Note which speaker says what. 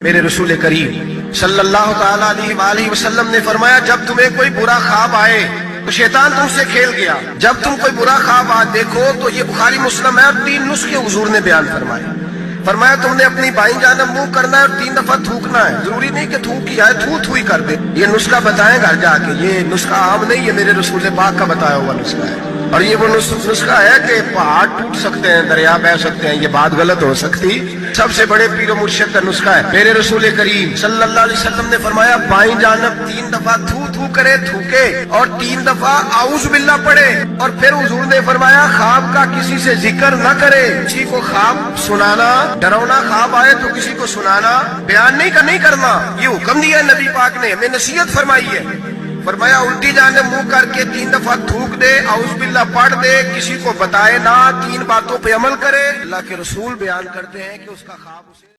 Speaker 1: میرے رسول کریم صلی اللہ تعالیٰ علیہ وآلہ وسلم نے فرمایا جب تمہیں کوئی برا خواب آئے تو شیطان تم سے کھیل گیا، جب تم کوئی برا خواب دیکھو تو یہ بخاری مسلم ہے، اور 3 نسخے حضور نے بیان فرمایا تم نے اپنی بائیں جانب منہ کرنا ہے اور 3 دفعہ تھوکنا ہے، ضروری نہیں کہ تھوک کیا ہے، تھو ہی کر دے۔ یہ نسخہ بتائیں گھر جا کے، یہ نسخہ عام نہیں، یہ میرے رسول پاک کا بتایا ہوا نسخہ ہے، اور یہ وہ نسخہ ہے کہ پہاڑ ٹوٹ سکتے ہیں، دریا بہ سکتے ہیں، یہ بات غلط ہو سکتی، سب سے بڑے پیر و مرشد کا نسخہ ہے۔ میرے رسول کریم صلی اللہ علیہ وسلم نے فرمایا بائیں جانب 3 دفعہ تھو کرے، تھوکے، اور 3 دفعہ اعوذ باللہ پڑھے، اور پھر حضور نے فرمایا خواب کا کسی سے ذکر نہ کرے، کسی کو خواب سنانا، ڈراؤنا خواب آئے تو کسی کو سنانا، بیان نہیں کرنا، یہ حکم دیا ہے نبی پاک نے، ہمیں نصیحت فرمائی ہے۔ فرمایا الٹی جانب منہ کر کے 3 دفعہ تھوک دے، اعوذ باللہ پڑھ دے، کسی کو بتائے نہ، 3 باتوں پہ عمل کرے۔ اللہ کے رسول بیان کرتے ہیں کہ اس کا خواب اسے